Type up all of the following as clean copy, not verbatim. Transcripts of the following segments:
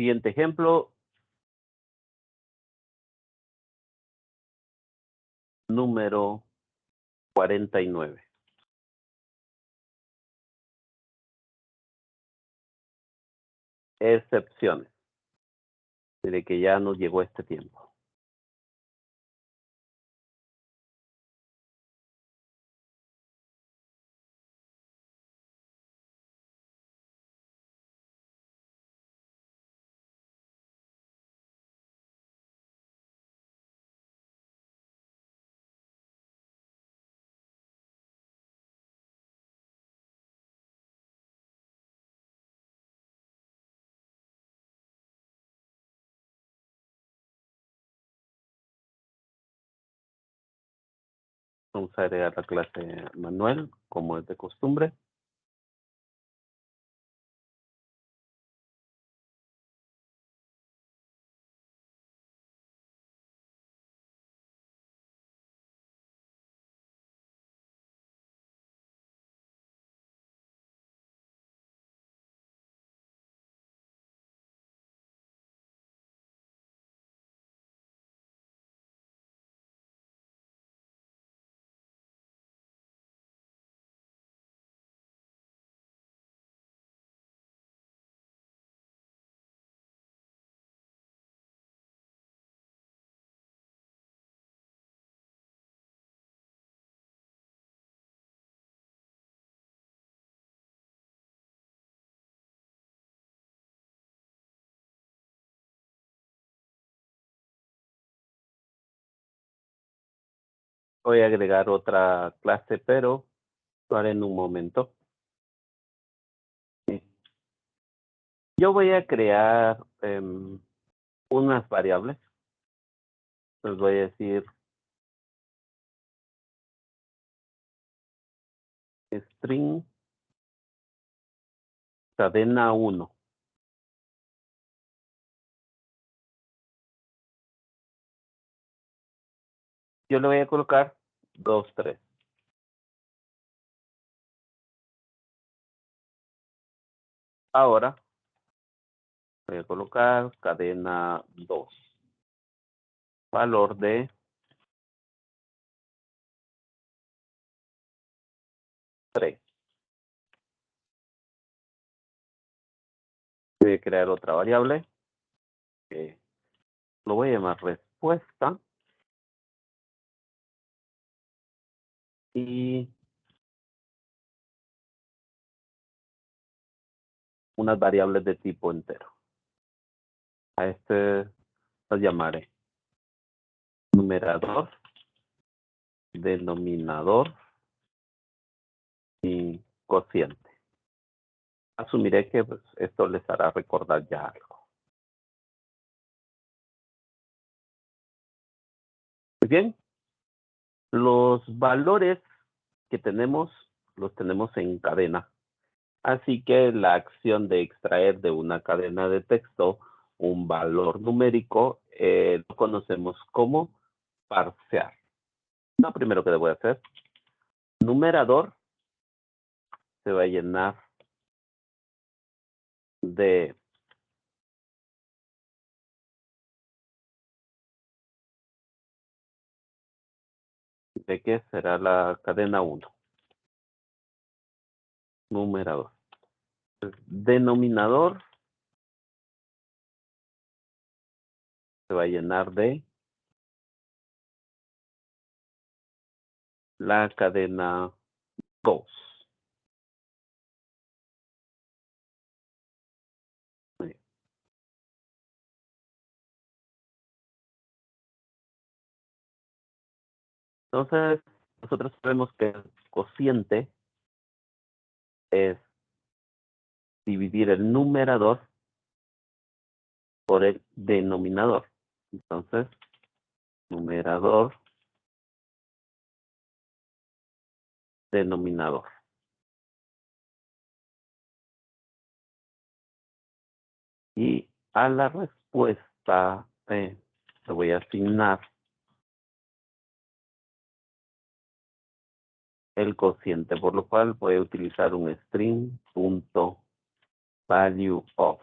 Siguiente ejemplo. Número 49. Excepciones. Desde que ya nos llegó este tiempo. Vamos a agregar la clase Manuel, como es de costumbre. Voy a agregar otra clase, pero lo haré en un momento. Sí. Yo voy a crear unas variables. Les voy a decir string cadena 1. Yo le voy a colocar 2, 3. Ahora voy a colocar cadena 2. Valor de 3. Voy a crear otra variable que lo voy a llamar respuesta. Y unas variables de tipo entero. A este lo llamaré numerador, denominador y cociente. Asumiré que pues, esto les hará recordar ya algo. Muy bien. Los valores que tenemos, los tenemos en cadena. Así que la acción de extraer de una cadena de texto un valor numérico lo conocemos como parsear. Lo primero que debo hacer, numerador se va a llenar de qué será la cadena 1. Numerador. Denominador se va a llenar de la cadena 2. Entonces, nosotros sabemos que el cociente es dividir el numerador por el denominador. Entonces, numerador, denominador. Y a la respuesta le voy a asignar el cociente, por lo cual voy a utilizar un string.valueOf.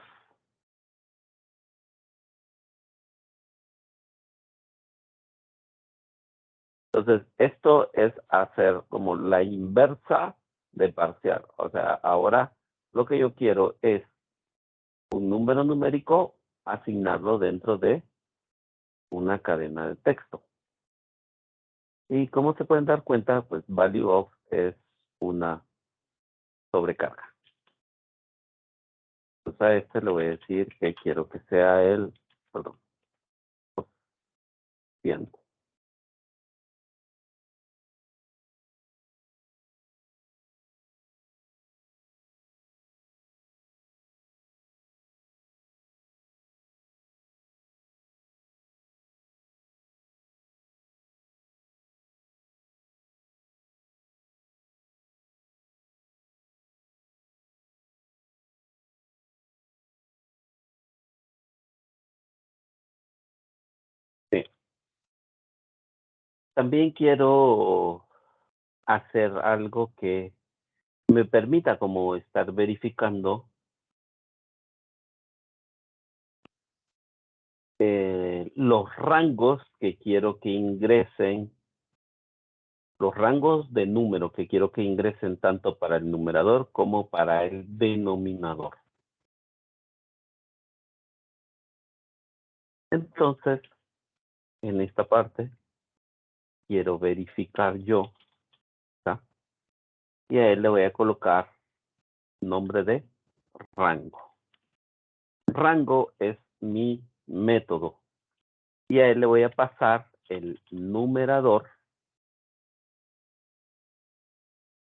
Entonces, esto es hacer como la inversa de parcial. O sea, ahora lo que yo quiero es un número numérico, asignarlo dentro de una cadena de texto. Y como se pueden dar cuenta, pues value of es una sobrecarga. Entonces a este le voy a decir que quiero que sea el, perdón, 100. Sí. También quiero hacer algo que me permita como estar verificando los rangos que quiero que ingresen, los rangos de número que quiero que ingresen tanto para el numerador como para el denominador. Entonces, en esta parte, quiero verificar yo, ¿tá? Y a él le voy a colocar nombre de rango. Rango es mi método. Y a él le voy a pasar el numerador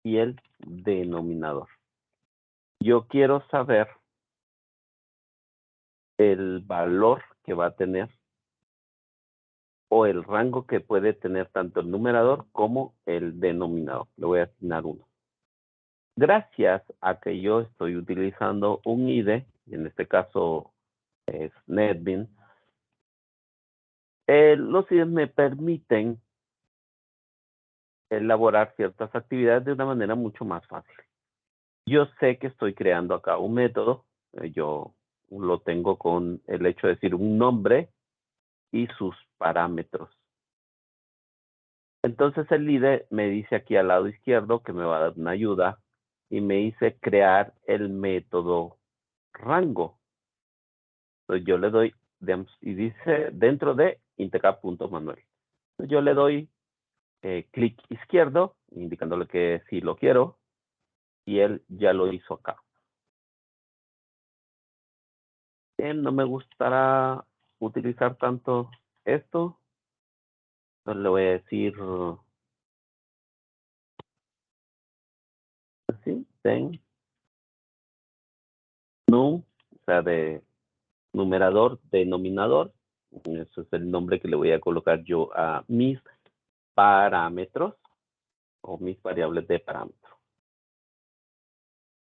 y el denominador. Yo quiero saber el valor que va a tener o el rango que puede tener tanto el numerador como el denominador. Le voy a asignar uno. Gracias a que yo estoy utilizando un IDE, y en este caso es NetBeans, los IDEs me permiten elaborar ciertas actividades de una manera mucho más fácil. Yo sé que estoy creando acá un método, yo lo tengo con el hecho de decir un nombre y sus parámetros. Entonces el líder me dice aquí al lado izquierdo que me va a dar una ayuda y me dice crear el método rango. Entonces yo le doy, y dice dentro de integrap.manuel. Yo le doy clic izquierdo, indicándole que sí lo quiero, y él ya lo hizo acá. No me gustará utilizar tanto esto. Entonces le voy a decir así, ten, o sea, de numerador, denominador. Eso es el nombre que le voy a colocar yo a mis parámetros o mis variables de parámetro.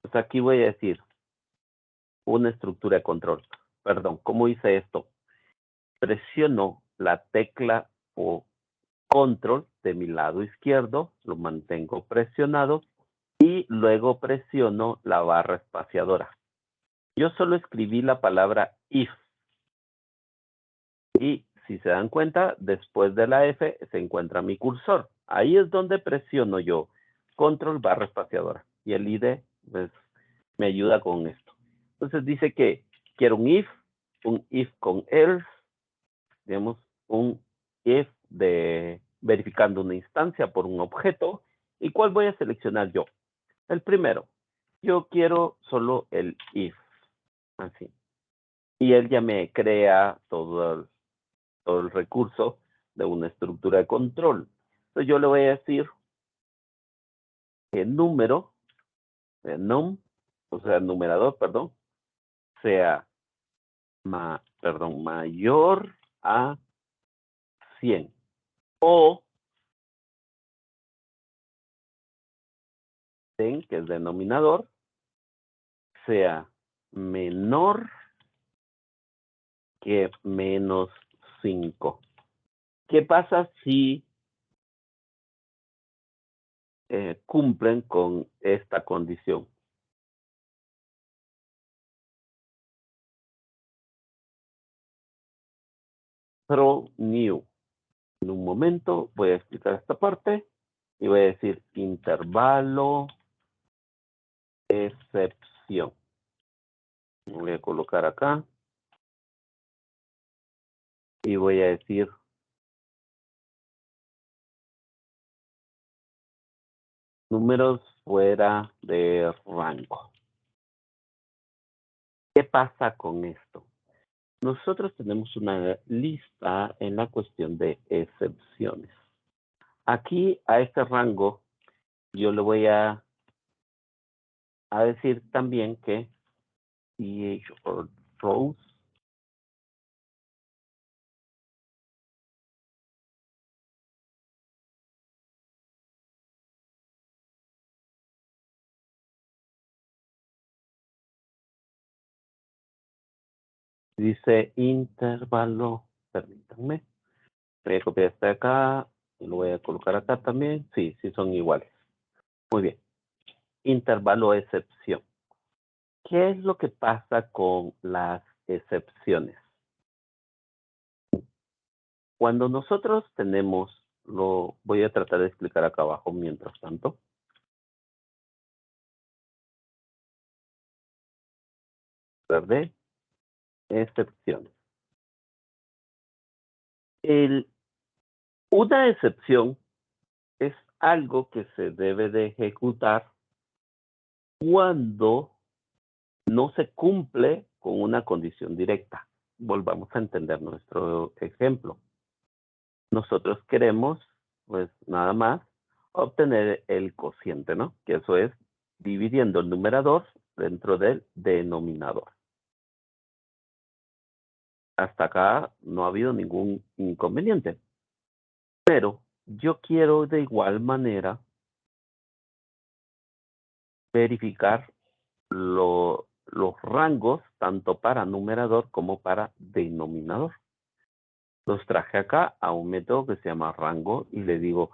Pues aquí voy a decir una estructura de control. Perdón, ¿cómo hice esto? Presiono la tecla o control de mi lado izquierdo, lo mantengo presionado y luego presiono la barra espaciadora. Yo solo escribí la palabra if. Y si se dan cuenta, después de la F se encuentra mi cursor. Ahí es donde presiono yo control barra espaciadora. Y el IDE pues, me ayuda con esto. Entonces dice que quiero un if con else, digamos, un if de verificando una instancia por un objeto. ¿Y cuál voy a seleccionar yo? El primero. Yo quiero solo el if. Así. Y él ya me crea todo el recurso de una estructura de control. Entonces yo le voy a decir que el número, num, o sea, el numerador, perdón, sea mayor a 100. O ten, que es denominador, sea menor que menos 5. ¿Qué pasa si cumplen con esta condición? Throw new. En un momento voy a explicar esta parte y voy a decir intervalo excepción. Voy a colocar acá y voy a decir números fuera de rango. ¿Qué pasa con esto? Nosotros tenemos una lista en la cuestión de excepciones. Aquí a este rango yo le voy a decir también que ch or rows dice intervalo, permítanme, voy a copiar este acá y lo voy a colocar acá también. Sí, sí son iguales. Muy bien. Intervalo excepción. ¿Qué es lo que pasa con las excepciones? Cuando nosotros tenemos, lo voy a tratar de explicar acá abajo mientras tanto. De excepciones. Una excepción es algo que se debe de ejecutar cuando no se cumple con una condición directa. Volvamos a entender nuestro ejemplo. Nosotros queremos, pues nada más, obtener el cociente, ¿no? Que eso es dividiendo el numerador dentro del denominador. Hasta acá no ha habido ningún inconveniente. Pero yo quiero de igual manera verificar los rangos tanto para numerador como para denominador. Los traje acá a un método que se llama rango y le digo,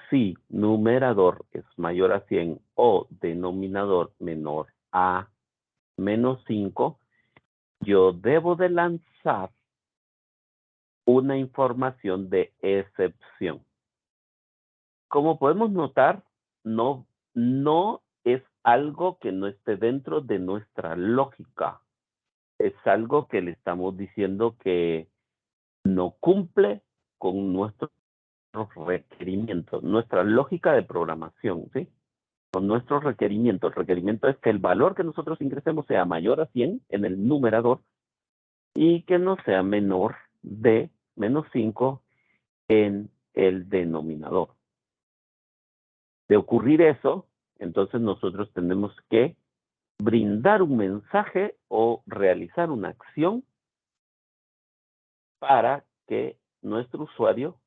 si numerador es mayor a 100 o denominador menor a menos 5, yo debo de lanzar una información de excepción. Como podemos notar, no es algo que no esté dentro de nuestra lógica. Es algo que le estamos diciendo que no cumple con nuestros requerimientos, nuestra lógica de programación, ¿sí? Con nuestros requerimientos. El requerimiento es que el valor que nosotros ingresemos sea mayor a 100 en el numerador y que no sea menor de menos 5 en el denominador. De ocurrir eso, entonces nosotros tenemos que brindar un mensaje o realizar una acción para que nuestro usuario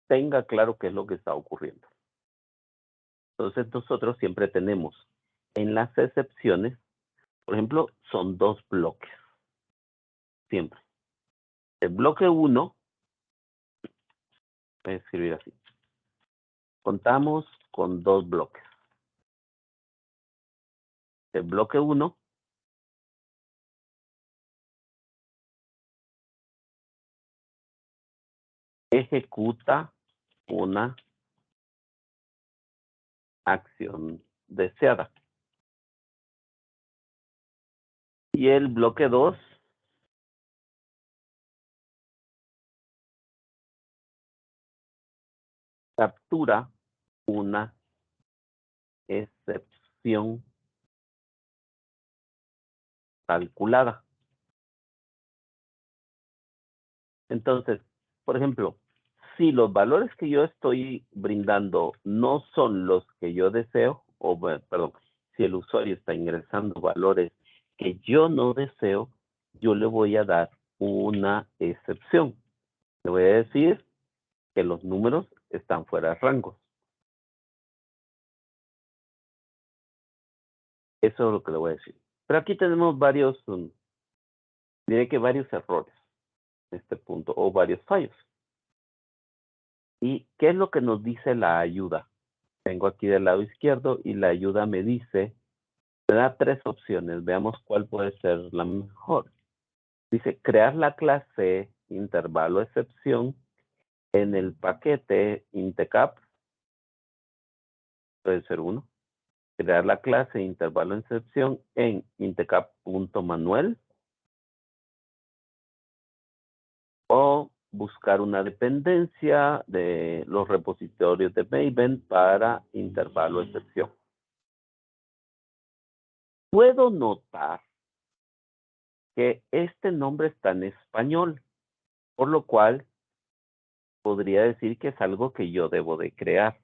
tenga claro qué es lo que está ocurriendo. Entonces nosotros siempre tenemos en las excepciones, por ejemplo, son dos bloques. Siempre. El bloque 1, voy a escribir así. Contamos con dos bloques. El bloque 1 ejecuta una acción deseada. Y el bloque 2 captura una excepción calculada. Entonces, por ejemplo, si los valores que yo estoy brindando no son los que yo deseo, o perdón, si el usuario está ingresando valores que yo no deseo, yo le voy a dar una excepción. Le voy a decir que los números están fuera de rangos. Eso es lo que le voy a decir. Pero aquí tenemos varios, diré que varios errores en este punto, o varios fallos. ¿Y qué es lo que nos dice la ayuda? Tengo aquí del lado izquierdo y la ayuda me dice, me da tres opciones. Veamos cuál puede ser la mejor. Dice, crear la clase intervalo excepción En el paquete Intecap, puede ser uno. Crear la clase intervalo excepción en intecap.manual o buscar una dependencia de los repositorios de Maven para intervalo excepción. Puedo notar que este nombre está en español, por lo cual podría decir que es algo que yo debo de crear,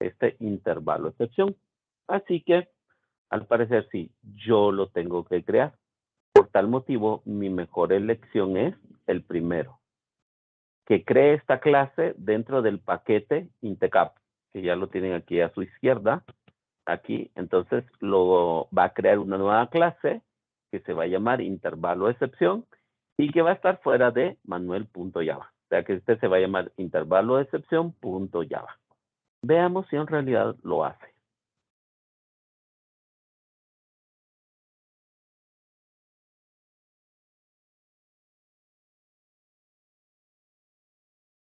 este intervalo excepción. Así que, al parecer, sí, yo lo tengo que crear. Por tal motivo, mi mejor elección es el primero, que cree esta clase dentro del paquete Intecap, que ya lo tienen aquí a su izquierda, aquí. Entonces, lo va a crear una nueva clase que se va a llamar intervalo excepción y que va a estar fuera de manuel.java. O sea que este se va a llamar intervalo excepción.java. Veamos si en realidad lo hace.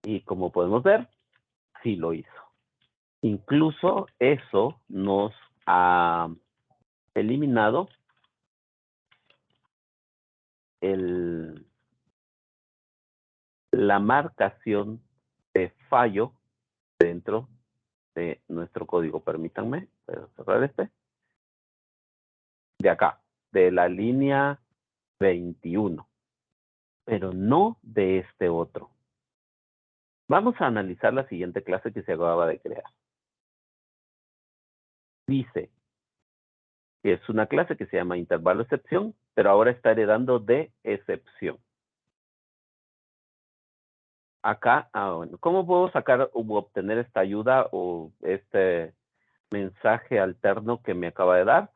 Y como podemos ver, sí lo hizo. Incluso eso nos ha eliminado la marcación de fallo dentro de nuestro código. Permítanme, voy a cerrar este. De acá, de la línea 21, pero no de este otro. Vamos a analizar la siguiente clase que se acaba de crear. Dice que es una clase que se llama intervalo excepción, pero ahora está heredando de excepción. Acá, bueno, ¿cómo puedo sacar u obtener esta ayuda o este mensaje alterno que me acaba de dar?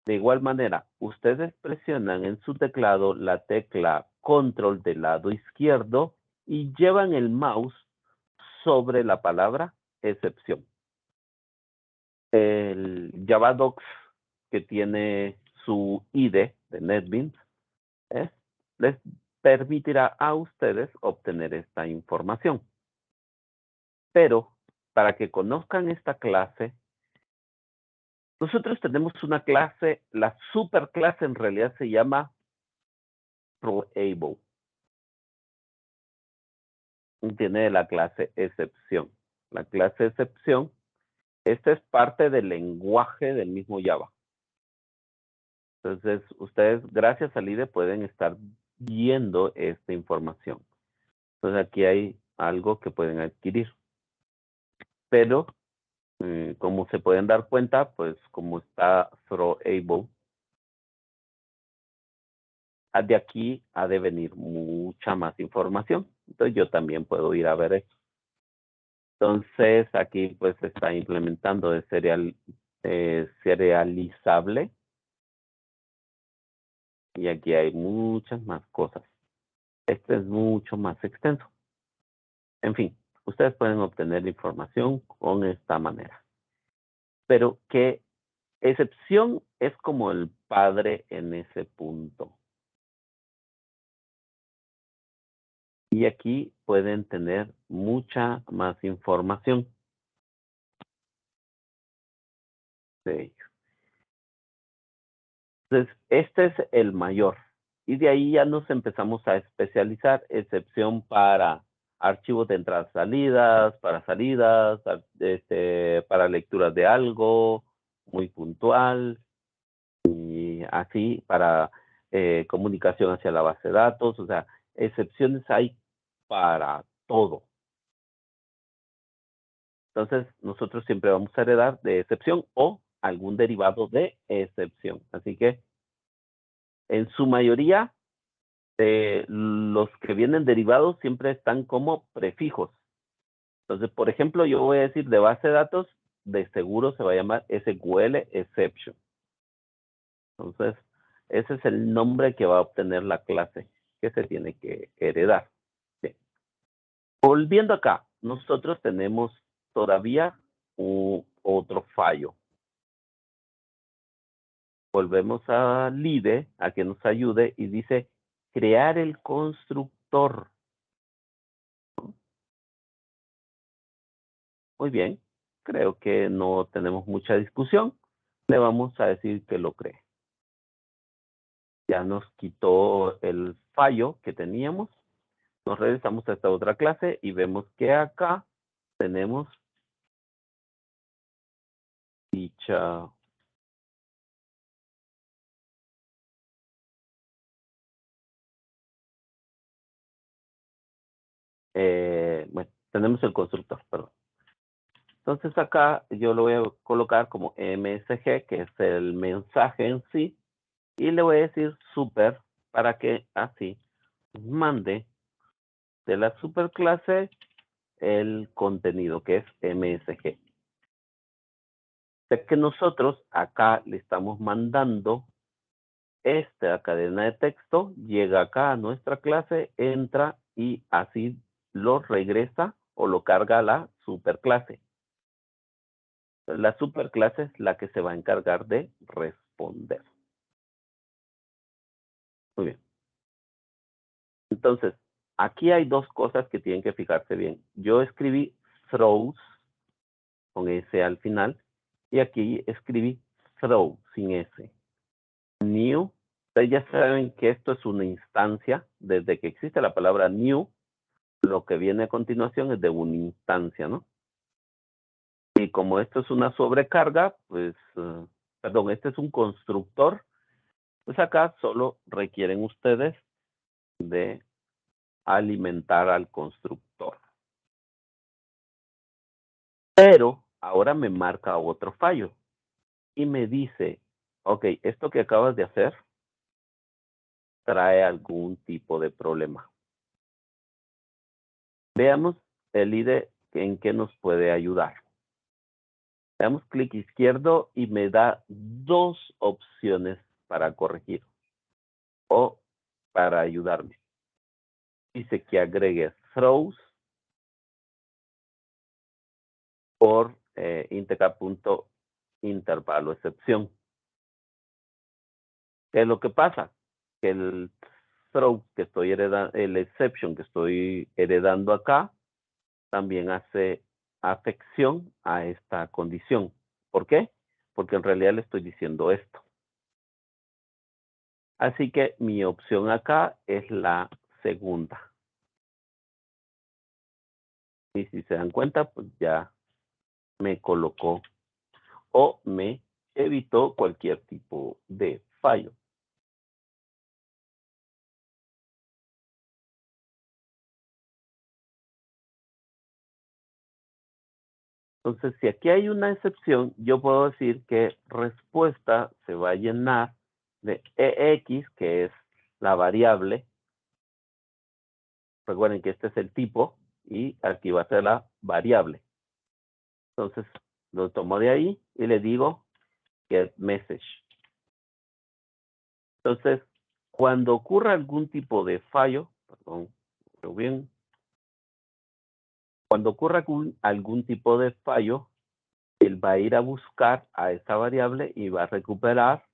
De igual manera, ustedes presionan en su teclado la tecla control del lado izquierdo y llevan el mouse sobre la palabra excepción. El Javadocs que tiene su ID de NetBeans les permitirá a ustedes obtener esta información. Pero para que conozcan esta clase, nosotros tenemos una clase, la superclase en realidad se llama ProAble. Tiene la clase excepción. La clase excepción, esta es parte del lenguaje del mismo Java. Entonces, ustedes, gracias al IDE, pueden estar viendo esta información. Entonces, aquí hay algo que pueden adquirir. Pero, como se pueden dar cuenta, pues como está ThrowAble, de aquí ha de venir mucha más información. Entonces, yo también puedo ir a ver eso. Entonces, aquí pues se está implementando de serializable. Y aquí hay muchas más cosas. Este es mucho más extenso. En fin, ustedes pueden obtener la información con esta manera. Pero que excepción es como el padre en ese punto. Y aquí pueden tener mucha más información de ello. Entonces, este es el mayor. Y de ahí ya nos empezamos a especializar, excepción para archivos de entradas, salidas, para lecturas de algo muy puntual, y así para comunicación hacia la base de datos. O sea, excepciones hay para todo. Entonces, nosotros siempre vamos a heredar de excepción o algún derivado de excepción. Así que, en su mayoría, los que vienen derivados siempre están como prefijos. Entonces, por ejemplo, yo voy a decir de base de datos, de seguro se va a llamar SQL exception. Entonces, ese es el nombre que va a obtener la clase que se tiene que heredar. Bien. Volviendo acá, nosotros tenemos todavía otro fallo. Volvemos a LIDE a que nos ayude y dice crear el constructor. Muy bien. Creo que no tenemos mucha discusión. Le vamos a decir que lo cree. Ya nos quitó el fallo que teníamos. Nos regresamos a esta otra clase y vemos que acá tenemos dicha bueno, tenemos el constructor, perdón. Entonces acá yo lo voy a colocar como MSG, que es el mensaje en sí, y le voy a decir super para que así mande de la superclase el contenido que es MSG. De que nosotros acá le estamos mandando esta cadena de texto, llega acá a nuestra clase, entra y así lo regresa o lo carga a la superclase. La superclase es la que se va a encargar de responder. Muy bien. Entonces, aquí hay dos cosas que tienen que fijarse bien. Yo escribí throws con S al final y aquí escribí throw sin S. New. Ustedes ya saben que esto es una instancia. Desde que existe la palabra new, lo que viene a continuación es de una instancia, ¿no? Y como esto es una sobrecarga, pues, perdón, este es un constructor, pues acá solo requieren ustedes de alimentar al constructor. Pero ahora me marca otro fallo y me dice, ok, esto que acabas de hacer trae algún tipo de problema. Veamos el IDE en qué nos puede ayudar. Damos clic izquierdo y me da dos opciones para corregir o para ayudarme. Dice que agregue throws por intercap.intervalo excepción. ¿Qué es lo que pasa? Que el throw que estoy heredando, el exception que estoy heredando acá, también hace afección a esta condición. ¿Por qué? Porque en realidad le estoy diciendo esto. Así que mi opción acá es la segunda. Y si se dan cuenta, pues ya me colocó o me evitó cualquier tipo de fallo. Entonces, si aquí hay una excepción, yo puedo decir que respuesta se va a llenar de EX, que es la variable. Recuerden que este es el tipo y aquí va a ser la variable. Entonces, lo tomo de ahí y le digo get message. Entonces, cuando ocurra algún tipo de fallo, perdón, pero bien, cuando ocurra algún tipo de fallo, él va a ir a buscar a esa variable y va a recuperar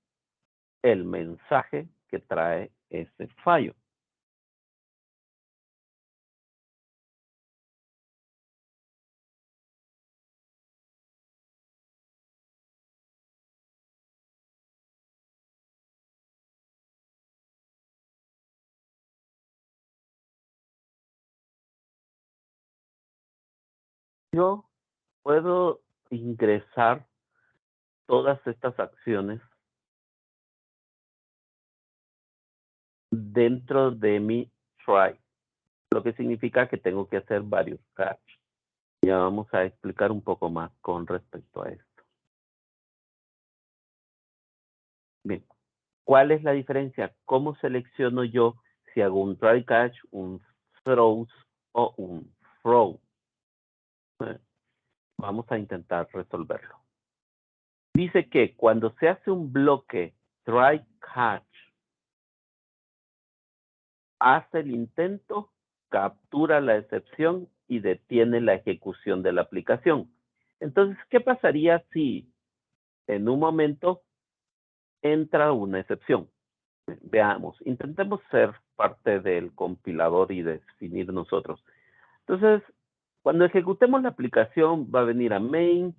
el mensaje que trae ese fallo. Yo puedo ingresar todas estas acciones dentro de mi try, lo que significa que tengo que hacer varios catch. Ya vamos a explicar un poco más con respecto a esto. Bien, ¿cuál es la diferencia? ¿Cómo selecciono yo si hago un try catch, un throws o un throw? Vamos a intentar resolverlo. Dice que cuando se hace un bloque try catch, hace el intento, captura la excepción y detiene la ejecución de la aplicación. Entonces, ¿qué pasaría si en un momento entra una excepción? Veamos, intentemos ser parte del compilador y definir nosotros. Entonces, Cuando ejecutemos la aplicación, va a venir a main,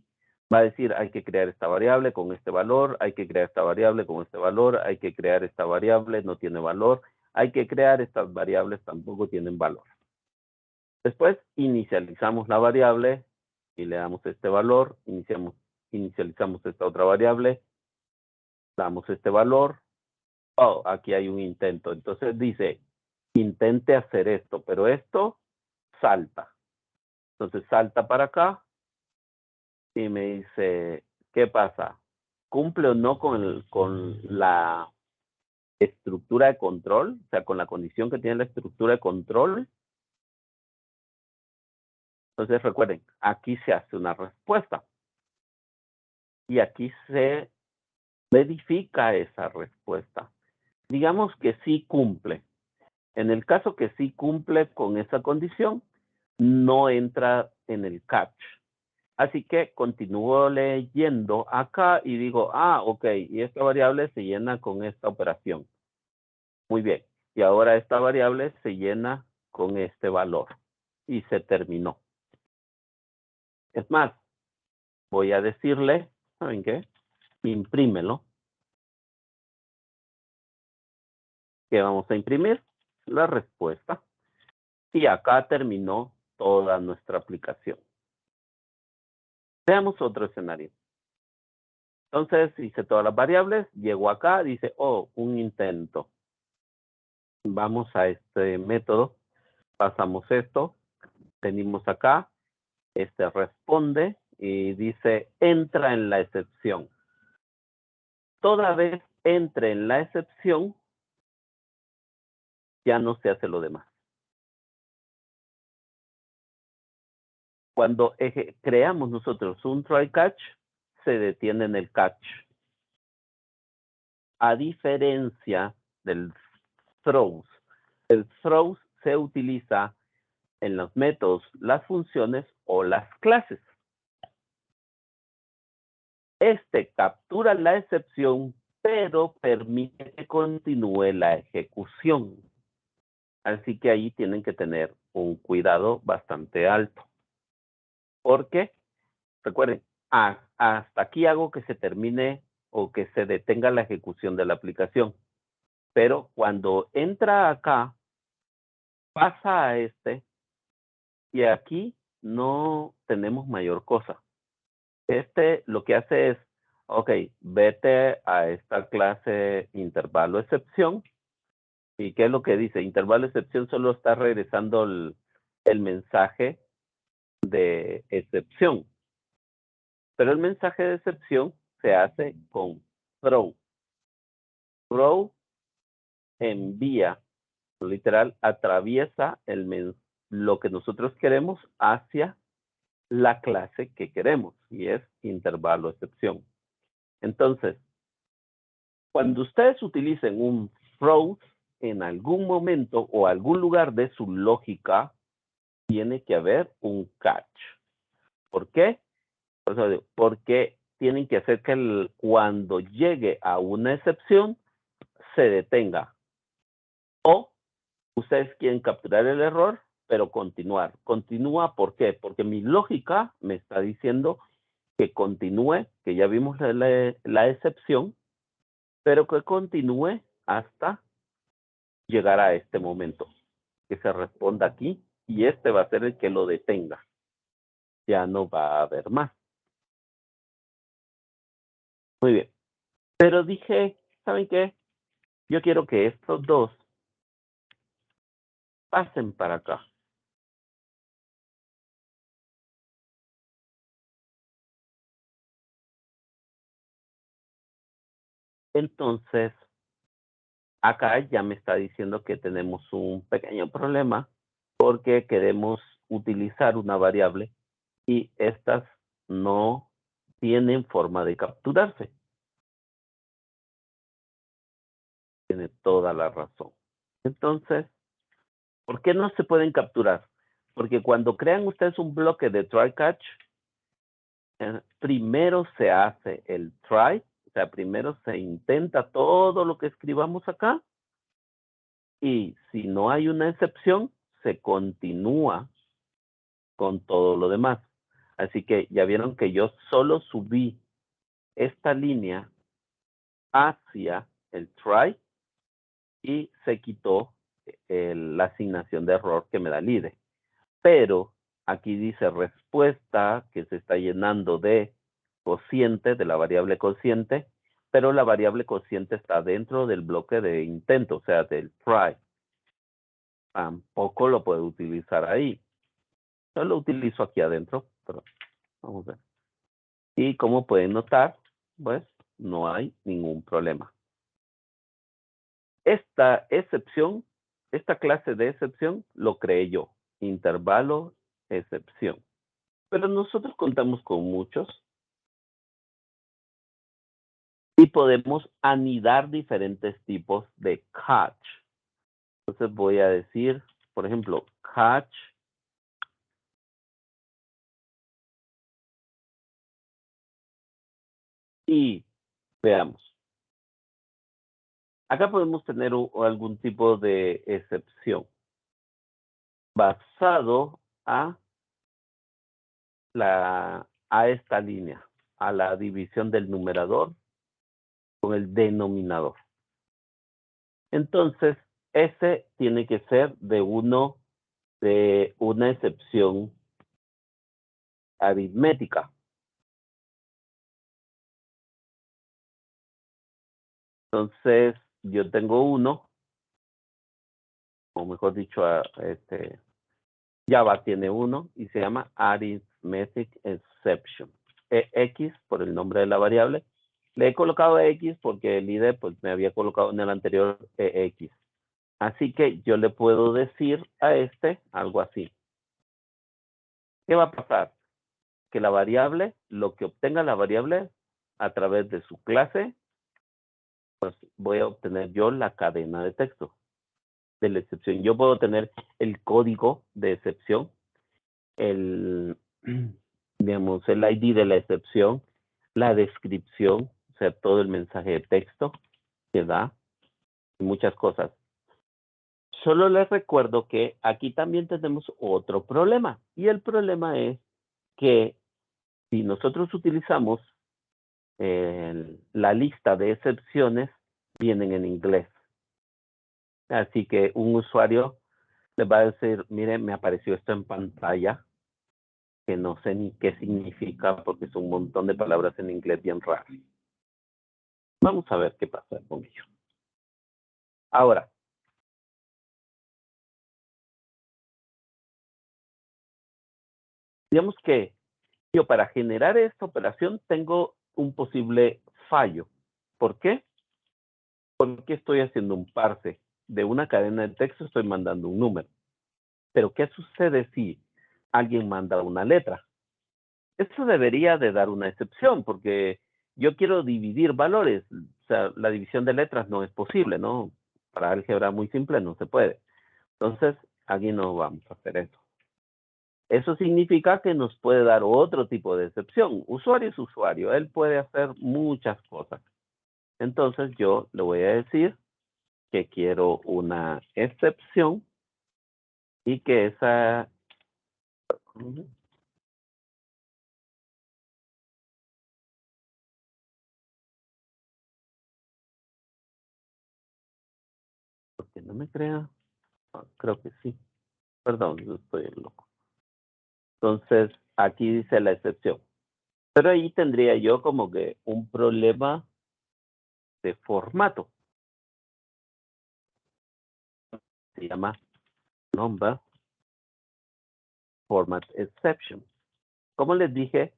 va a decir hay que crear esta variable con este valor, hay que crear esta variable con este valor, hay que crear esta variable, no tiene valor, hay que crear estas variables, tampoco tienen valor. Después inicializamos la variable y le damos este valor, inicializamos esta otra variable, damos este valor. Oh, aquí hay un intento. Entonces dice, intente hacer esto, pero esto salta. Entonces salta para acá y me dice, ¿qué pasa? ¿Cumple o no con la estructura de control? O sea, con la condición que tiene la estructura de control. Entonces recuerden, aquí se hace una respuesta. Y aquí se verifica esa respuesta. Digamos que sí cumple. En el caso que sí cumple con esa condición, no entra en el catch. Así que continúo leyendo acá y digo, ok, y esta variable se llena con esta operación. Muy bien. Y ahora esta variable se llena con este valor. Y se terminó. Es más, voy a decirle, ¿saben qué? Imprímelo. ¿Qué vamos a imprimir? La respuesta. Y acá terminó toda nuestra aplicación. Veamos otro escenario. Entonces, hice todas las variables, llego acá, dice, un intento. Vamos a este método, pasamos esto, venimos acá, este responde y dice, entra en la excepción. Toda vez entre en la excepción, ya no se hace lo demás. Cuando creamos nosotros un try catch, se detiene en el catch. A diferencia del throws. El throws se utiliza en los métodos, las funciones o las clases. Este captura la excepción, pero permite que continúe la ejecución. Así que ahí tienen que tener un cuidado bastante alto. Porque, recuerden, hasta aquí hago que se termine o que se detenga la ejecución de la aplicación. Pero cuando entra acá, pasa a este, y aquí no tenemos mayor cosa. Este lo que hace es, ok, vete a esta clase intervalo excepción. ¿Y qué es lo que dice? Intervalo excepción solo está regresando el mensaje de excepción. Pero el mensaje de excepción se hace con throw. Throw envía, literal, atraviesa lo que nosotros queremos hacia la clase que queremos, y es intervalo excepción. Entonces, cuando ustedes utilicen un throw, en algún momento o algún lugar de su lógica, tiene que haber un catch. ¿Por qué? Porque tienen que hacer que cuando llegue a una excepción, se detenga. O ustedes quieren capturar el error, pero continuar. Continúa, ¿por qué? Porque mi lógica me está diciendo que continúe, que ya vimos la excepción, pero que continúe hasta llegar a este momento, que se responda aquí, y este va a ser el que lo detenga. Ya no va a haber más. Muy bien. Pero dije, ¿saben qué? Yo quiero que estos dos pasen para acá. Entonces, acá ya me está diciendo que tenemos un pequeño problema porque queremos utilizar una variable y estas no tienen forma de capturarse. Tiene toda la razón. Entonces, ¿por qué no se pueden capturar? Porque cuando crean ustedes un bloque de try catch, primero se hace el try, o sea, primero se intenta todo lo que escribamos acá, y si no hay una excepción, se continúa con todo lo demás. Así que ya vieron que yo solo subí esta línea hacia el try y se quitó la asignación de error que me da el IDE. Pero aquí dice respuesta que se está llenando de cociente, de la variable cociente, pero la variable cociente está dentro del bloque de intento, o sea, del try. Tampoco lo puedo utilizar ahí. Yo lo utilizo aquí adentro, pero vamos a ver. Y como pueden notar, pues no hay ningún problema. Esta excepción, esta clase de excepción, lo creé yo. Intervalo, excepción. Pero nosotros contamos con muchos y podemos anidar diferentes tipos de catch. Entonces voy a decir, por ejemplo, catch y veamos. Acá podemos tener algún tipo de excepción basado a esta línea, a la división del numerador con el denominador. Entonces, ese tiene que ser de una excepción aritmética. Entonces, yo tengo uno, o mejor dicho, Java tiene uno y se llama Arithmetic Exception. X por el nombre de la variable. Le he colocado X porque el IDE pues, me había colocado en el anterior X. Así que yo le puedo decir a algo así. ¿Qué va a pasar? Que la variable, lo que obtenga la variable a través de su clase, pues voy a obtener yo la cadena de texto de la excepción. Yo puedo tener el código de excepción, digamos, el ID de la excepción, la descripción, o sea, todo el mensaje de texto que da, y muchas cosas. Solo les recuerdo que aquí también tenemos otro problema, y el problema es que si nosotros utilizamos la lista de excepciones, vienen en inglés. Así que un usuario le va a decir, mire, me apareció esto en pantalla, que no sé ni qué significa porque es un montón de palabras en inglés bien raras. Vamos a ver qué pasa con ello. Ahora, digamos que yo para generar esta operación tengo un posible fallo. ¿Por qué? Porque estoy haciendo un parse. De una cadena de texto estoy mandando un número. Pero ¿qué sucede si alguien manda una letra? Eso debería de dar una excepción, porque yo quiero dividir valores. O sea, la división de letras no es posible, ¿no? Para álgebra muy simple no se puede. Entonces, aquí no vamos a hacer eso. Eso significa que nos puede dar otro tipo de excepción. Usuario es usuario, él puede hacer muchas cosas. Entonces, yo le voy a decir que quiero una excepción y que esa... Porque no me crea. Creo que sí. Perdón, yo estoy loco. Entonces, aquí dice la excepción. Pero ahí tendría yo como que un problema de formato. Se llama number format exception. Como les dije,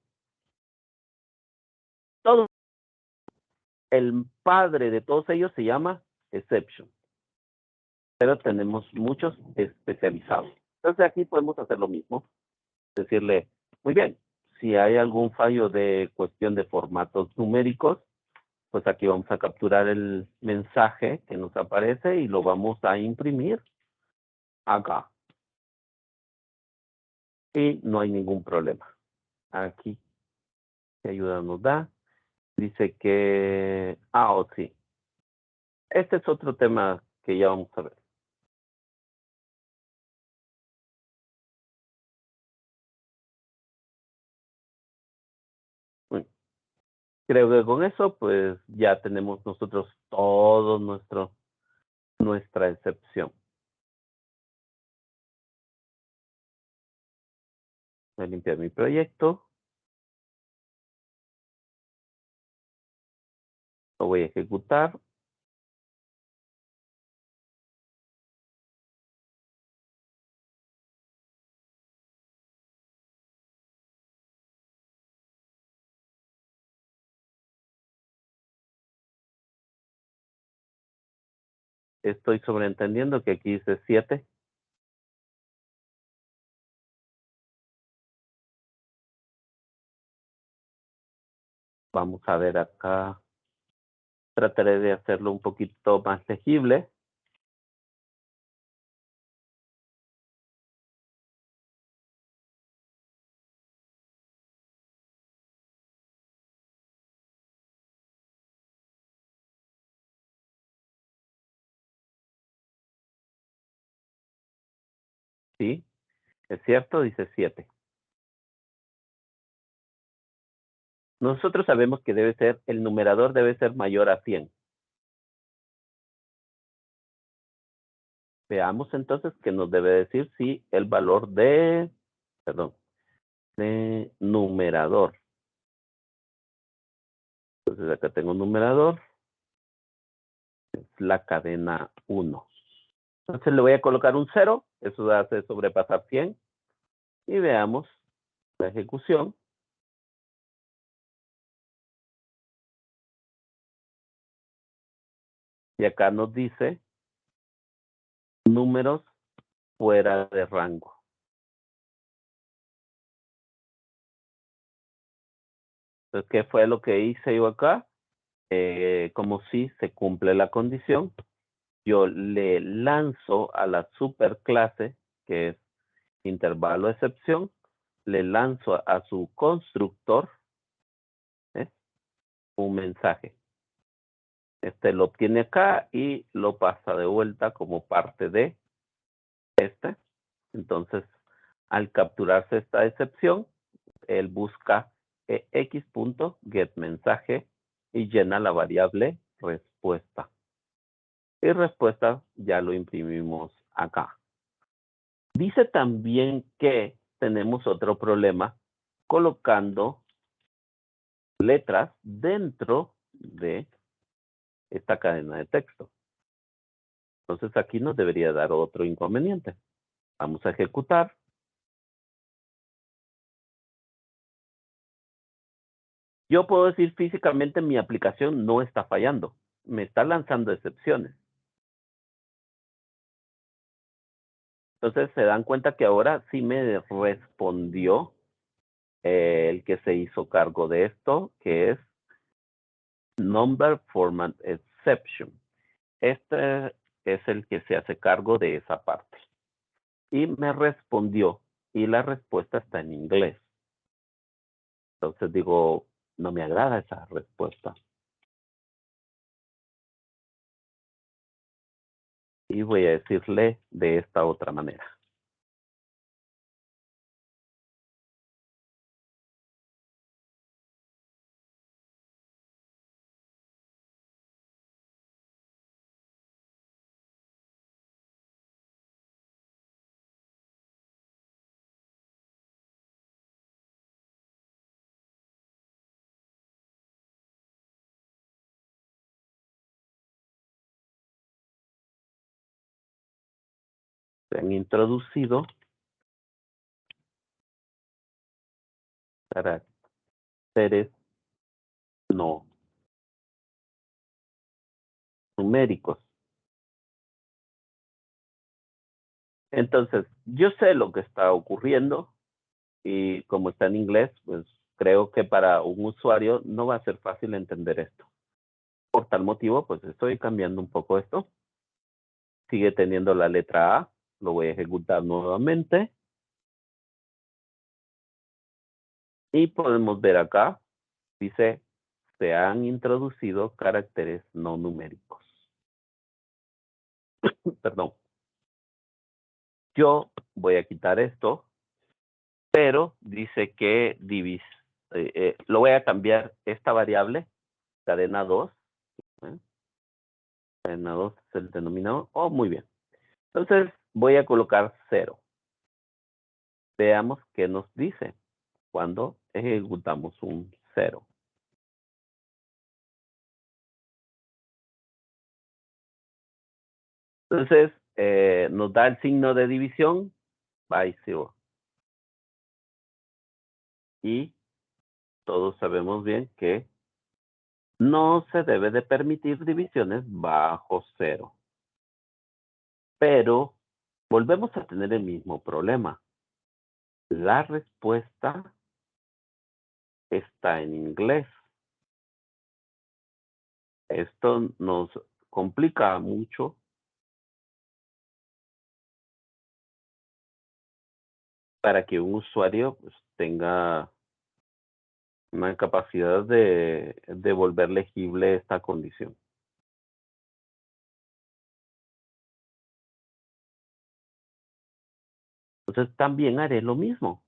todo el padre de todos ellos se llama exception. Pero tenemos muchos especializados. Entonces aquí podemos hacer lo mismo. Decirle, muy bien, si hay algún fallo de cuestión de formatos numéricos, pues aquí vamos a capturar el mensaje que nos aparece y lo vamos a imprimir acá. Y no hay ningún problema. Aquí, ¿qué ayuda nos da? Dice que... sí. Este es otro tema que ya vamos a ver. Creo que con eso, pues, ya tenemos nosotros todo nuestra excepción. Voy a limpiar mi proyecto. Lo voy a ejecutar. Estoy sobreentendiendo que aquí dice 7. Vamos a ver acá. Trataré de hacerlo un poquito más legible. Sí, es cierto, dice 7. Nosotros sabemos que el numerador debe ser mayor a 100. Veamos entonces qué nos debe decir si el valor de numerador. Entonces acá tengo un numerador, es la cadena 1. Entonces le voy a colocar un 0, eso hace sobrepasar 100. Y veamos la ejecución. Y acá nos dice números fuera de rango. Entonces, ¿qué fue lo que hice yo acá? Como si se cumple la condición, yo le lanzo a la superclase, que es intervalo excepción, le lanzo a su constructor un mensaje. Este lo obtiene acá y lo pasa de vuelta como parte de este. Entonces, al capturarse esta excepción, él busca x.getMensaje y llena la variable respuesta. Y respuesta ya lo imprimimos acá. Dice también que tenemos otro problema colocando letras dentro de esta cadena de texto. Entonces aquí nos debería dar otro inconveniente. Vamos a ejecutar. Yo puedo decir físicamente mi aplicación no está fallando. Me está lanzando excepciones. Entonces se dan cuenta que ahora sí me respondió el que se hizo cargo de esto, que es Number Format Exception. Este es el que se hace cargo de esa parte. Y me respondió, y la respuesta está en inglés. Entonces digo, no me agrada esa respuesta. Y voy a decirle de esta otra manera. Se han introducido caracteres no numéricos. Entonces, yo sé lo que está ocurriendo y como está en inglés, pues creo que para un usuario no va a ser fácil entender esto. Por tal motivo, pues estoy cambiando un poco esto. Sigue teniendo la letra A. Lo voy a ejecutar nuevamente. Y podemos ver acá, dice, se han introducido caracteres no numéricos. Perdón. Yo voy a quitar esto, pero dice que lo voy a cambiar esta variable, cadena 2. Cadena 2 es el denominador. Oh, muy bien. Entonces voy a colocar 0. Veamos qué nos dice cuando ejecutamos un 0. Entonces, nos da el signo de división, by 0. Y todos sabemos bien que no se debe de permitir divisiones bajo 0. Pero volvemos a tener el mismo problema. La respuesta está en inglés. Esto nos complica mucho para que un usuario pues, tenga una capacidad de volver legible esta condición. Entonces también haré lo mismo.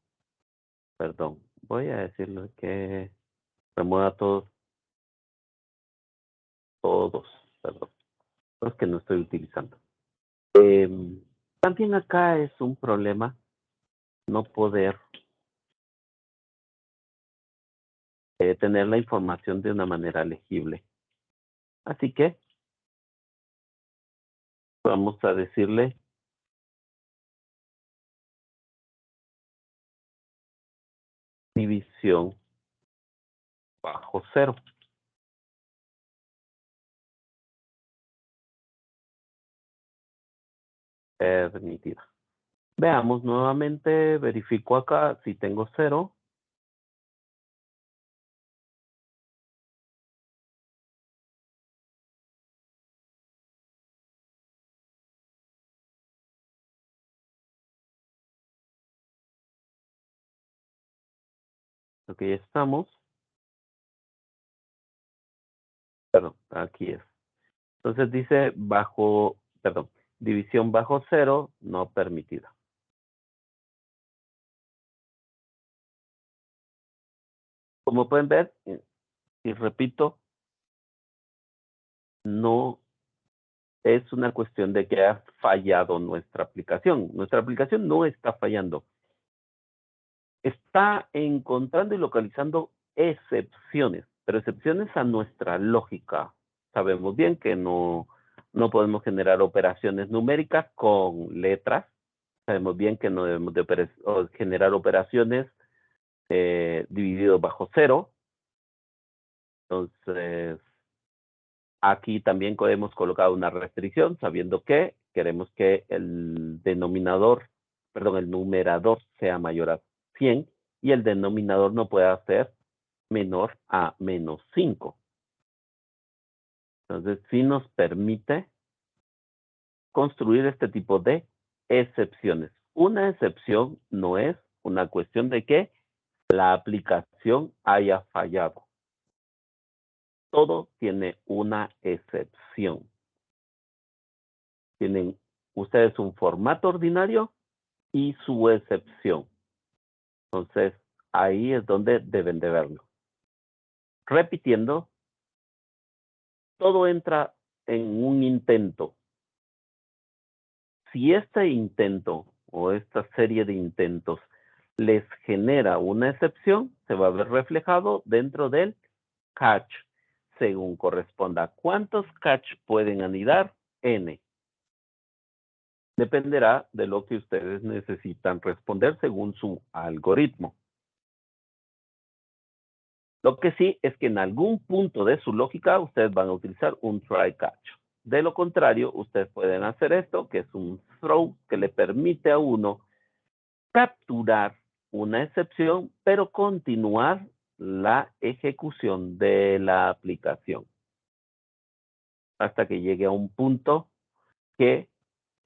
Perdón, voy a decirle que remueva todos, perdón, los que no estoy utilizando. También acá es un problema no poder tener la información de una manera legible. Así que vamos a decirle división bajo 0. Permitida. Veamos nuevamente, verifico acá si tengo 0. Ok, estamos. Perdón, aquí es. Entonces dice división bajo 0 no permitida. Como pueden ver, y repito, no es una cuestión de que ha fallado nuestra aplicación. Nuestra aplicación no está fallando. Está encontrando y localizando excepciones, pero excepciones a nuestra lógica. Sabemos bien que no podemos generar operaciones numéricas con letras. Sabemos bien que no debemos de generar operaciones dividido bajo 0. Entonces, aquí también hemos colocado una restricción, sabiendo que queremos que el numerador sea mayor a 100 y el denominador no pueda ser menor a -5. Entonces, sí nos permite construir este tipo de excepciones. Una excepción no es una cuestión de que la aplicación haya fallado. Todo tiene una excepción. Tienen ustedes un formato ordinario y su excepción. Entonces, ahí es donde deben de verlo. Repitiendo, todo entra en un intento. Si este intento o esta serie de intentos les genera una excepción, se va a ver reflejado dentro del catch, según corresponda. ¿Cuántos catch pueden anidar? N. Dependerá de lo que ustedes necesitan responder según su algoritmo. Lo que sí es que en algún punto de su lógica ustedes van a utilizar un try catch. De lo contrario, ustedes pueden hacer esto, que es un throw, que le permite a uno capturar una excepción, pero continuar la ejecución de la aplicación hasta que llegue a un punto que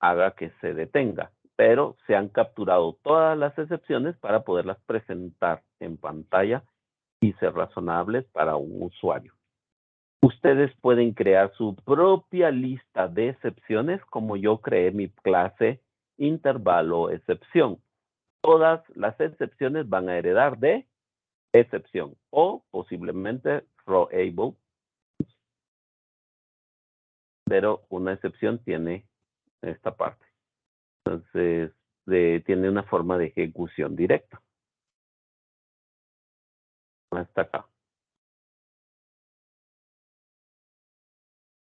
haga que se detenga. Pero se han capturado todas las excepciones para poderlas presentar en pantalla y ser razonables para un usuario. Ustedes pueden crear su propia lista de excepciones, como yo creé mi clase intervalo excepción. Todas las excepciones van a heredar de excepción. O posiblemente throwable. Pero una excepción tiene esta parte. Entonces, tiene una forma de ejecución directa. Hasta acá.